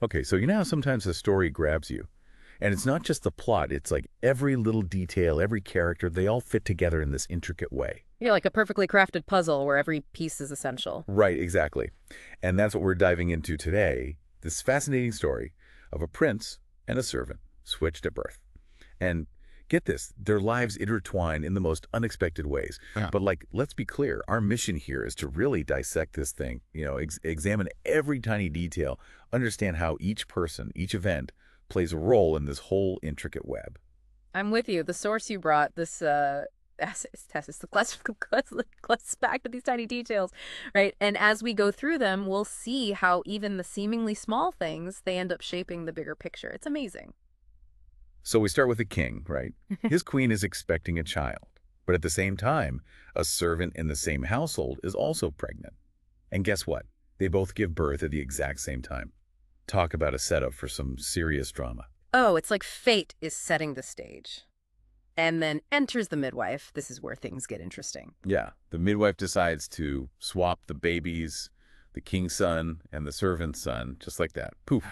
Okay, so you know how sometimes a story grabs you? And it's not just the plot, it's like every little detail, every character, they all fit together in this intricate way. Yeah, like a perfectly crafted puzzle where every piece is essential. Right, exactly. And that's what we're diving into today, this fascinating story of a prince and a servant switched at birth. And get this, their lives intertwine in the most unexpected ways. Yeah. But like, let's be clear, our mission here is to really dissect this thing, examine every tiny detail, understand how each person, each event plays a role in this whole intricate web. I'm with you. The source you brought, this essays test, is the clutch back to these tiny details, right? And as we go through them, we'll see how even the seemingly small things, they end up shaping the bigger picture. It's amazing. So we start with the king, right? His queen is expecting a child, but at the same time, a servant in the same household is also pregnant. And guess what? They both give birth at the exact same time. Talk about a setup for some serious drama. Oh, it's like fate is setting the stage. And then enters the midwife. This is where things get interesting. Yeah, the midwife decides to swap the babies, the king's son and the servant's son, just like that. Poof.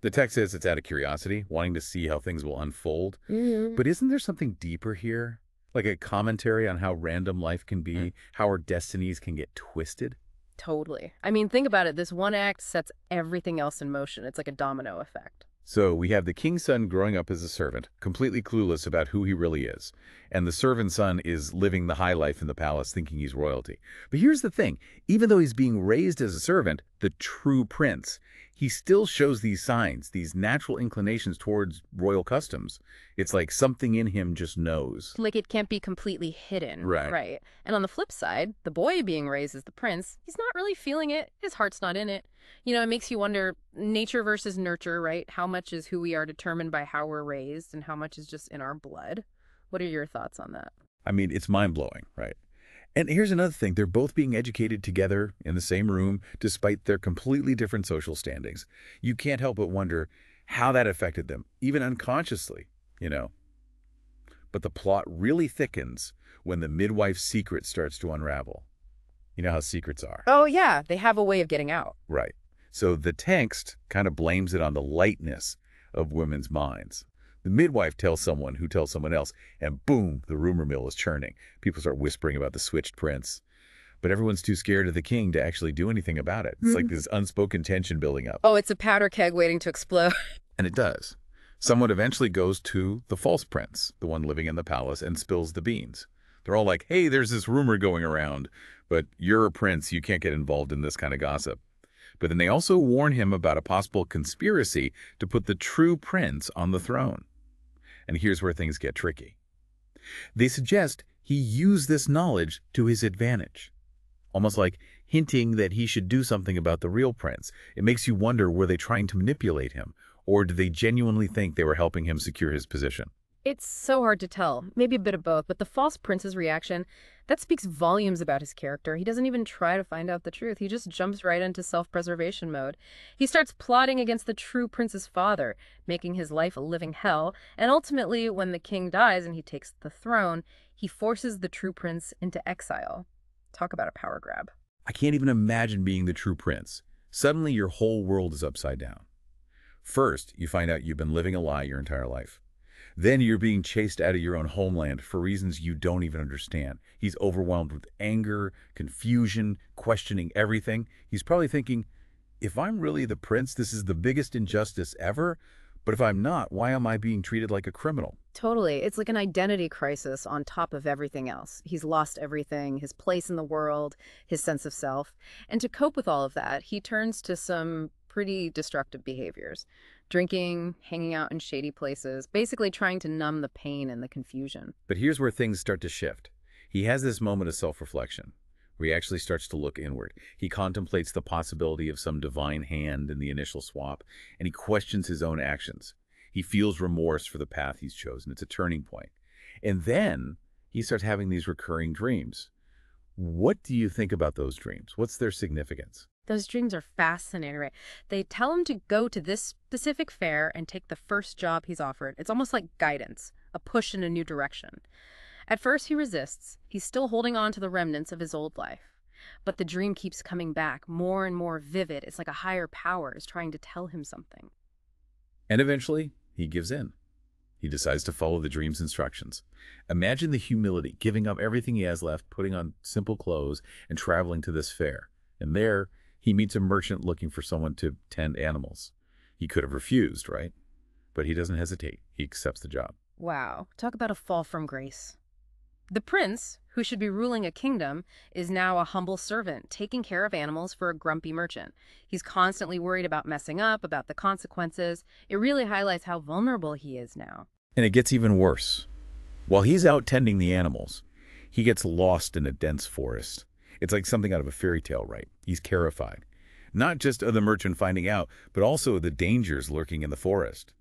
The text says it's out of curiosity, wanting to see how things will unfold. But isn't there something deeper here? Like a commentary on how random life can be, how our destinies can get twisted? Totally. I mean, think about it. This one act sets everything else in motion. It's like a domino effect. So we have the king's son growing up as a servant, completely clueless about who he really is. And the servant's son is living the high life in the palace, thinking he's royalty. But here's the thing. Even though he's being raised as a servant, the true prince, he still shows these signs, these natural inclinations towards royal customs. It's like something in him just knows. Like it can't be completely hidden. Right. Right. And on the flip side, the boy being raised as the prince, he's not really feeling it. His heart's not in it. You know, it makes you wonder, nature versus nurture, right? How much is who we are determined by how we're raised and how much is just in our blood? What are your thoughts on that? I mean, it's mind-blowing, right? And here's another thing. They're both being educated together in the same room, despite their completely different social standings. You can't help but wonder how that affected them, even unconsciously, you know. But the plot really thickens when the midwife's secret starts to unravel. You know how secrets are. Oh, yeah. They have a way of getting out. Right. So the text kind of blames it on the lightness of women's minds. The midwife tells someone who tells someone else, and boom, the rumor mill is churning. People start whispering about the switched prince. But everyone's too scared of the king to actually do anything about it. It's like this unspoken tension building up. Oh, it's a powder keg waiting to explode. And it does. Someone eventually goes to the false prince, the one living in the palace, and spills the beans. They're all like, hey, there's this rumor going around, but you're a prince, you can't get involved in this kind of gossip. But then they also warn him about a possible conspiracy to put the true prince on the throne. And here's where things get tricky. They suggest he use this knowledge to his advantage, almost like hinting that he should do something about the real prince. It makes you wonder, were they trying to manipulate him, or did they genuinely think they were helping him secure his position? It's so hard to tell. Maybe a bit of both, but the false prince's reaction, that speaks volumes about his character. He doesn't even try to find out the truth. He just jumps right into self-preservation mode. He starts plotting against the true prince's father, making his life a living hell, and ultimately, when the king dies and he takes the throne, he forces the true prince into exile. Talk about a power grab. I can't even imagine being the true prince. Suddenly, your whole world is upside down. First, you find out you've been living a lie your entire life. Then you're being chased out of your own homeland for reasons you don't even understand. He's overwhelmed with anger, confusion, questioning everything. He's probably thinking, if I'm really the prince, this is the biggest injustice ever. But if I'm not, why am I being treated like a criminal? Totally. It's like an identity crisis on top of everything else. He's lost everything, his place in the world, his sense of self. And to cope with all of that, he turns to some pretty destructive behaviors. Drinking, hanging out in shady places, basically trying to numb the pain and the confusion. But here's where things start to shift. He has this moment of self-reflection where he actually starts to look inward. He contemplates the possibility of some divine hand in the initial swap, and he questions his own actions. He feels remorse for the path he's chosen. It's a turning point. And then he starts having these recurring dreams. What do you think about those dreams? What's their significance? Those dreams are fascinating, right? They tell him to go to this specific fair and take the first job he's offered. It's almost like guidance, a push in a new direction. At first, he resists. He's still holding on to the remnants of his old life. But the dream keeps coming back, more and more vivid. It's like a higher power is trying to tell him something. And eventually, he gives in. He decides to follow the dream's instructions. Imagine the humility, giving up everything he has left, putting on simple clothes, and traveling to this fair. And there, he meets a merchant looking for someone to tend animals. He could have refused, right? But he doesn't hesitate. He accepts the job. Wow, talk about a fall from grace. The prince, who should be ruling a kingdom, is now a humble servant, taking care of animals for a grumpy merchant. He's constantly worried about messing up, about the consequences. It really highlights how vulnerable he is now. And it gets even worse. While he's out tending the animals, he gets lost in a dense forest. It's like something out of a fairy tale, right? He's terrified. Not just of the merchant finding out, but also of the dangers lurking in the forest.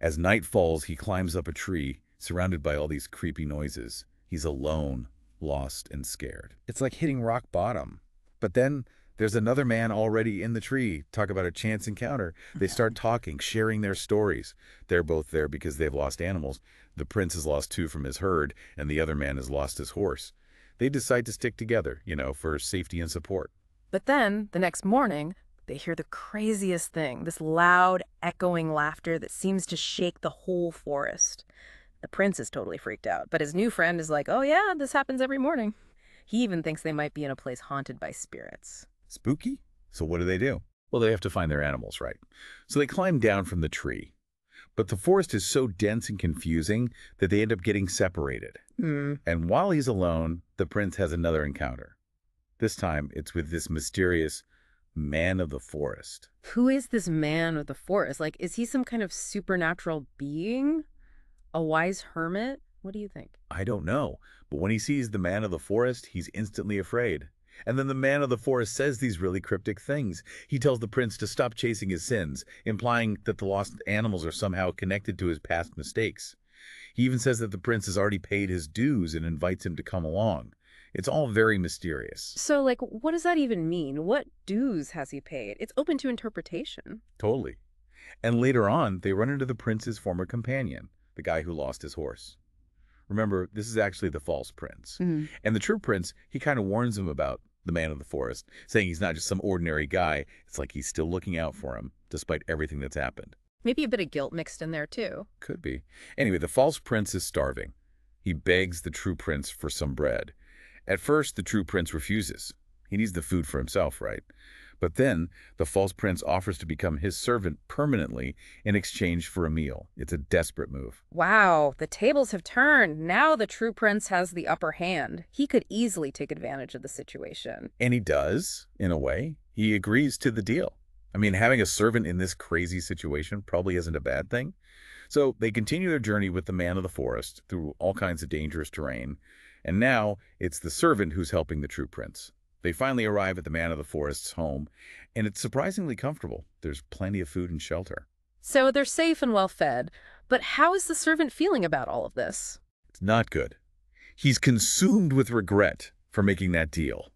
As night falls, he climbs up a tree, surrounded by all these creepy noises. He's alone, lost, and scared. It's like hitting rock bottom. But then there's another man already in the tree. Talk about a chance encounter. They start talking, sharing their stories. They're both there because they've lost animals. The prince has lost 2 from his herd, and the other man has lost his horse. They decide to stick together, for safety and support. But then, the next morning, they hear the craziest thing, this loud, echoing laughter that seems to shake the whole forest. The prince is totally freaked out, but his new friend is like, oh yeah, this happens every morning. He even thinks they might be in a place haunted by spirits. Spooky? So what do? Well, they have to find their animals, right? So they climb down from the tree. But the forest is so dense and confusing that they end up getting separated. And while he's alone, the prince has another encounter. This time, it's with this mysterious man of the forest. Who is this man of the forest? Like, is he some kind of supernatural being? A wise hermit? What do you think? I don't know, but when he sees the man of the forest, he's instantly afraid. And then the man of the forest says these really cryptic things. He tells the prince to stop chasing his sins, implying that the lost animals are somehow connected to his past mistakes. He even says that the prince has already paid his dues and invites him to come along. It's all very mysterious. So, like, what does that even mean? What dues has he paid? It's open to interpretation. Totally. And later on, they run into the prince's former companion, the guy who lost his horse. Remember, this is actually the false prince. And the true prince, he kind of warns him about the man of the forest, saying he's not just some ordinary guy. It's like he's still looking out for him, despite everything that's happened. Maybe a bit of guilt mixed in there, too. Could be. Anyway, the false prince is starving. He begs the true prince for some bread. At first, the true prince refuses. He needs the food for himself, right? But then, the false prince offers to become his servant permanently in exchange for a meal. It's a desperate move. Wow, the tables have turned. Now the true prince has the upper hand. He could easily take advantage of the situation. And he does, in a way. He agrees to the deal. I mean, having a servant in this crazy situation probably isn't a bad thing. So they continue their journey with the man of the forest through all kinds of dangerous terrain. And now it's the servant who's helping the true prince. They finally arrive at the man of the forest's home, and it's surprisingly comfortable. There's plenty of food and shelter. So they're safe and well fed. But how is the servant feeling about all of this? It's not good. He's consumed with regret for making that deal.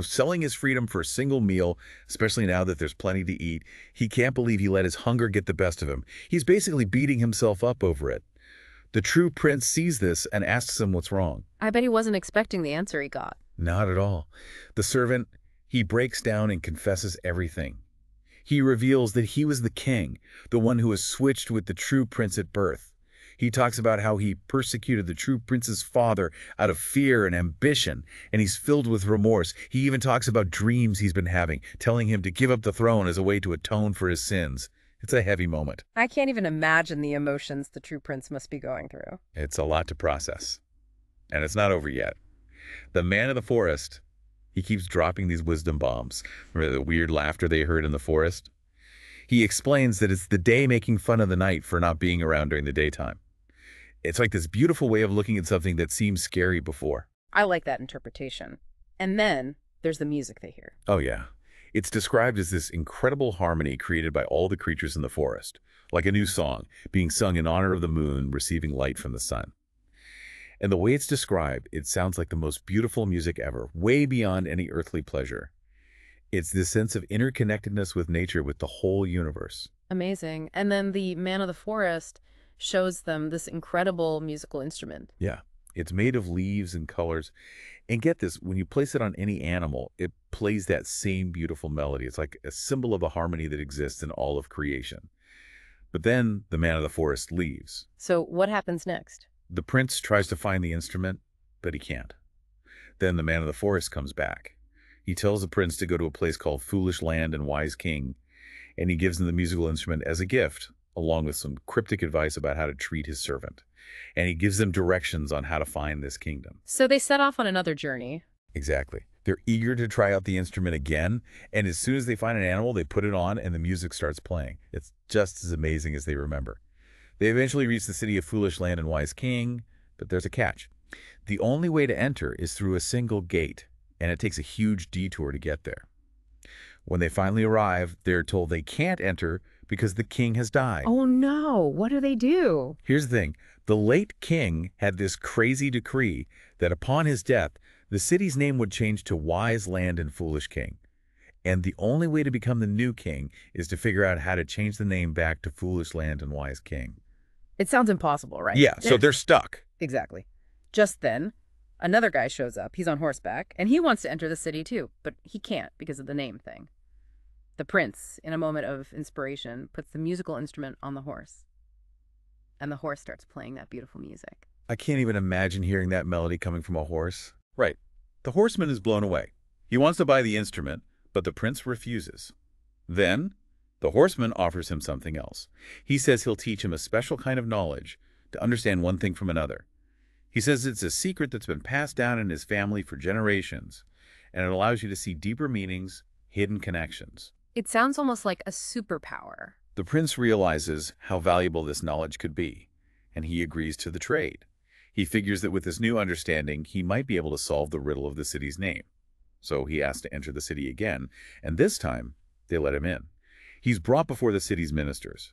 Selling his freedom for a single meal, especially now that there's plenty to eat, he can't believe he let his hunger get the best of him. He's basically beating himself up over it. The true prince sees this and asks him what's wrong. I bet he wasn't expecting the answer he got. Not at all. The servant, he breaks down and confesses everything. He reveals that he was the king, the one who was switched with the true prince at birth. He talks about how he persecuted the true prince's father out of fear and ambition, and he's filled with remorse. He even talks about dreams he's been having, telling him to give up the throne as a way to atone for his sins. It's a heavy moment. I can't even imagine the emotions the true prince must be going through. It's a lot to process. And it's not over yet. The man of the forest, he keeps dropping these wisdom bombs. Remember the weird laughter they heard in the forest? He explains that it's the day making fun of the night for not being around during the daytime. It's like this beautiful way of looking at something that seemed scary before. I like that interpretation. And then there's the music they hear. Oh, yeah. It's described as this incredible harmony created by all the creatures in the forest, like a new song being sung in honor of the moon receiving light from the sun. And the way it's described, it sounds like the most beautiful music ever, way beyond any earthly pleasure. It's this sense of interconnectedness with nature, with the whole universe. Amazing. And then the man of the forest shows them this incredible musical instrument. Yeah. It's made of leaves and colors. And get this, when you place it on any animal, it plays that same beautiful melody. It's like a symbol of the harmony that exists in all of creation. But then the man of the forest leaves. So what happens next? The prince tries to find the instrument, but he can't. Then the man of the forest comes back. He tells the prince to go to a place called Foolish Land and Wise King, and he gives him the musical instrument as a gift, along with some cryptic advice about how to treat his servant. And he gives them directions on how to find this kingdom. So they set off on another journey. Exactly. They're eager to try out the instrument again, and as soon as they find an animal, they put it on and the music starts playing. It's just as amazing as they remember. They eventually reach the city of Foolish Land and Wise King, but there's a catch. The only way to enter is through a single gate, and it takes a huge detour to get there. When they finally arrive, they're told they can't enter because the king has died. Oh no, what do they do? Here's the thing. The late king had this crazy decree that upon his death, the city's name would change to Wise Land and Foolish King. And the only way to become the new king is to figure out how to change the name back to Foolish Land and Wise King. It sounds impossible, right? Yeah, so they're stuck. Exactly. Just then, another guy shows up. He's on horseback, and he wants to enter the city too, but he can't because of the name thing. The prince, in a moment of inspiration, puts the musical instrument on the horse. And the horse starts playing that beautiful music. I can't even imagine hearing that melody coming from a horse. Right. The horseman is blown away. He wants to buy the instrument, but the prince refuses. Then, the horseman offers him something else. He says he'll teach him a special kind of knowledge to understand one thing from another. He says it's a secret that's been passed down in his family for generations, and it allows you to see deeper meanings, hidden connections. It sounds almost like a superpower. The prince realizes how valuable this knowledge could be, and he agrees to the trade. He figures that with this new understanding, he might be able to solve the riddle of the city's name. So he asks to enter the city again, and this time, they let him in. He's brought before the city's ministers.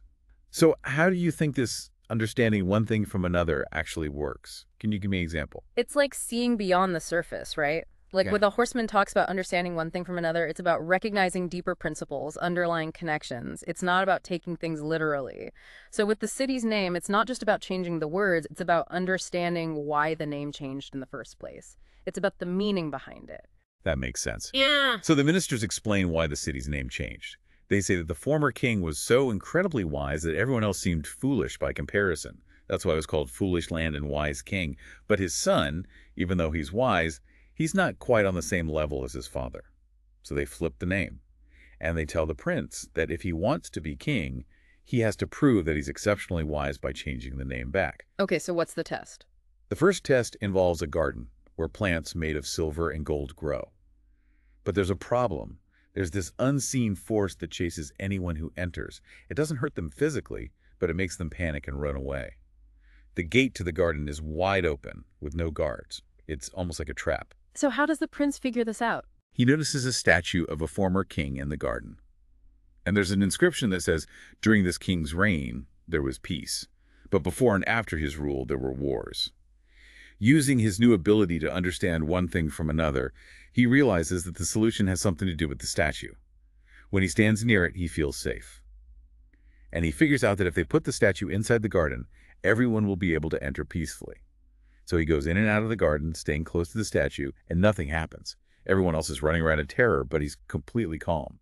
So how do you think this understanding one thing from another actually works? Can you give me an example? It's like seeing beyond the surface, right? Like Yeah. when the horseman talks about understanding one thing from another, it's about recognizing deeper principles, underlying connections. It's not about taking things literally. So with the city's name, it's not just about changing the words, it's about understanding why the name changed in the first place. It's about the meaning behind it. That makes sense. Yeah. So the ministers explain why the city's name changed. They say that the former king was so incredibly wise that everyone else seemed foolish by comparison. That's why it was called Foolish Land and Wise King. But his son, even though he's wise, he's not quite on the same level as his father. So they flip the name. And they tell the prince that if he wants to be king, he has to prove that he's exceptionally wise by changing the name back. Okay, so what's the test? The first test involves a garden where plants made of silver and gold grow. But there's a problem. There's this unseen force that chases anyone who enters. It doesn't hurt them physically, but it makes them panic and run away. The gate to the garden is wide open with no guards. It's almost like a trap. So how does the prince figure this out? He notices a statue of a former king in the garden. And there's an inscription that says, during this king's reign, there was peace. But before and after his rule, there were wars. Using his new ability to understand one thing from another, he realizes that the solution has something to do with the statue. When he stands near it, he feels safe. And he figures out that if they put the statue inside the garden, everyone will be able to enter peacefully. So he goes in and out of the garden, staying close to the statue, and nothing happens. Everyone else is running around in terror, but he's completely calm.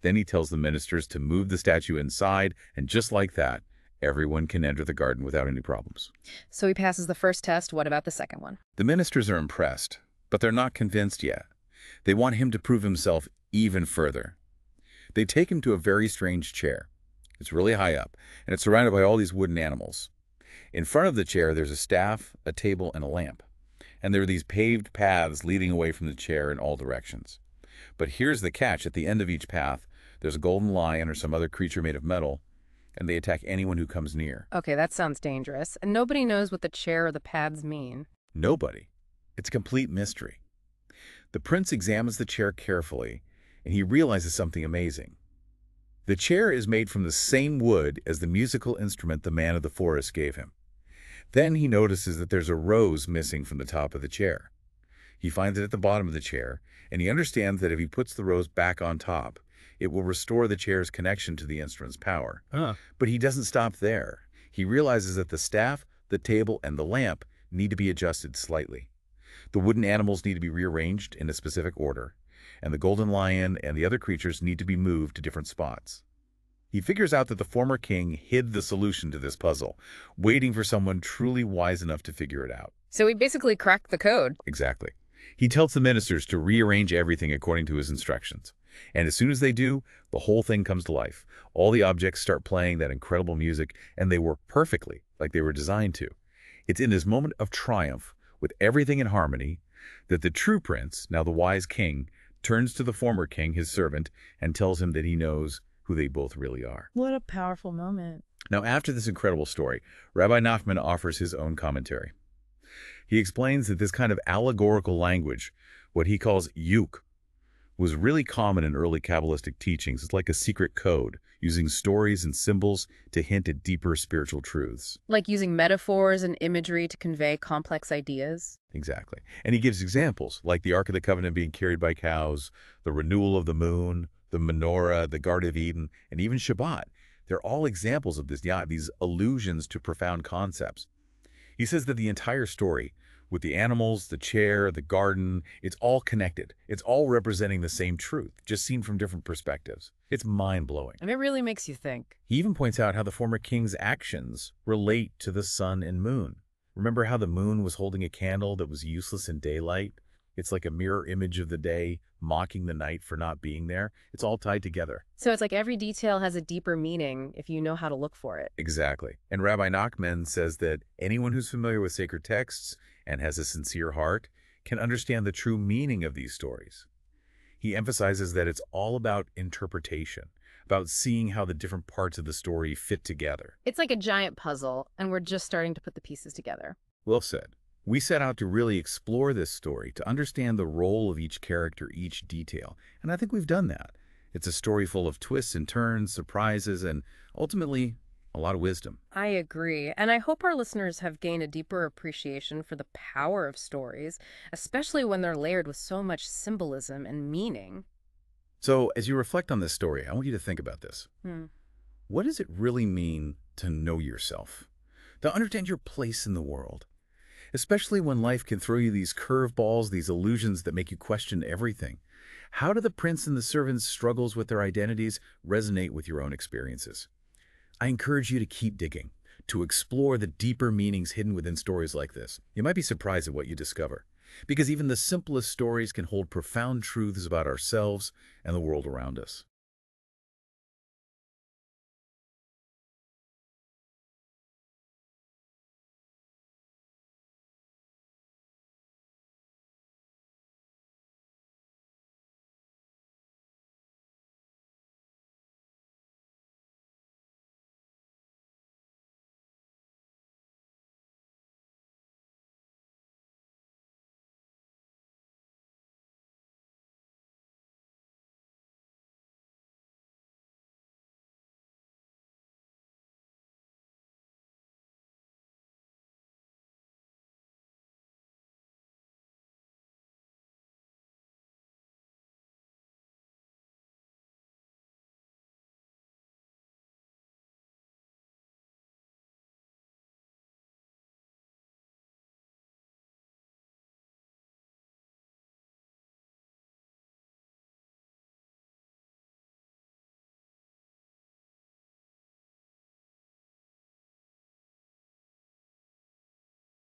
Then he tells the ministers to move the statue inside, and just like that, everyone can enter the garden without any problems. So he passes the first test. What about the second one? The ministers are impressed, but they're not convinced yet. They want him to prove himself even further. They take him to a very strange chair. It's really high up, and it's surrounded by all these wooden animals. In front of the chair, there's a staff, a table, and a lamp. And there are these paved paths leading away from the chair in all directions. But here's the catch. At the end of each path, there's a golden lion or some other creature made of metal, and they attack anyone who comes near. Okay, that sounds dangerous. And nobody knows what the chair or the pads mean. Nobody. It's a complete mystery. The prince examines the chair carefully, and he realizes something amazing. The chair is made from the same wood as the musical instrument the man of the forest gave him. Then he notices that there's a rose missing from the top of the chair. He finds it at the bottom of the chair, and he understands that if he puts the rose back on top, it will restore the chair's connection to the instrument's power. But he doesn't stop there. He realizes that the staff, the table, and the lamp need to be adjusted slightly. The wooden animals need to be rearranged in a specific order, and the golden lion and the other creatures need to be moved to different spots. He figures out that the former king hid the solution to this puzzle, waiting for someone truly wise enough to figure it out. So he basically cracked the code. Exactly. He tells the ministers to rearrange everything according to his instructions. And as soon as they do, the whole thing comes to life. All the objects start playing that incredible music, and they work perfectly, like they were designed to. It's in this moment of triumph, with everything in harmony, that the true prince, now the wise king, turns to the former king, his servant, and tells him that he knows who they both really are. What a powerful moment. Now, after this incredible story, Rabbi Nachman offers his own commentary. He explains that this kind of allegorical language, what he calls yuk, was really common in early Kabbalistic teachings. It's like a secret code, using stories and symbols to hint at deeper spiritual truths. Like using metaphors and imagery to convey complex ideas. Exactly. And he gives examples, like the Ark of the Covenant being carried by cows, the renewal of the moon, the menorah, the Garden of Eden, and even Shabbat. They're all examples of this, these allusions to profound concepts. He says that the entire story, with the animals, the chair, the garden, it's all connected. It's all representing the same truth, just seen from different perspectives. It's mind-blowing. And it really makes you think. He even points out how the former king's actions relate to the sun and moon. Remember how the moon was holding a candle that was useless in daylight? It's like a mirror image of the day, mocking the night for not being there. It's all tied together. So it's like every detail has a deeper meaning if you know how to look for it. Exactly. And Rabbi Nachman says that anyone who's familiar with sacred texts and has a sincere heart can understand the true meaning of these stories. He emphasizes that it's all about interpretation, about seeing how the different parts of the story fit together. It's like a giant puzzle, and we're just starting to put the pieces together. Well said. We set out to really explore this story, to understand the role of each character, each detail, and I think we've done that. It's a story full of twists and turns, surprises, and ultimately, a lot of wisdom. I agree, and I hope our listeners have gained a deeper appreciation for the power of stories, especially when they're layered with so much symbolism and meaning. So, as you reflect on this story, I want you to think about this. What does it really mean to know yourself? To understand your place in the world? Especially when life can throw you these curveballs, these illusions that make you question everything. How do the prince and the servant's struggles with their identities resonate with your own experiences? I encourage you to keep digging, to explore the deeper meanings hidden within stories like this. You might be surprised at what you discover, because even the simplest stories can hold profound truths about ourselves and the world around us.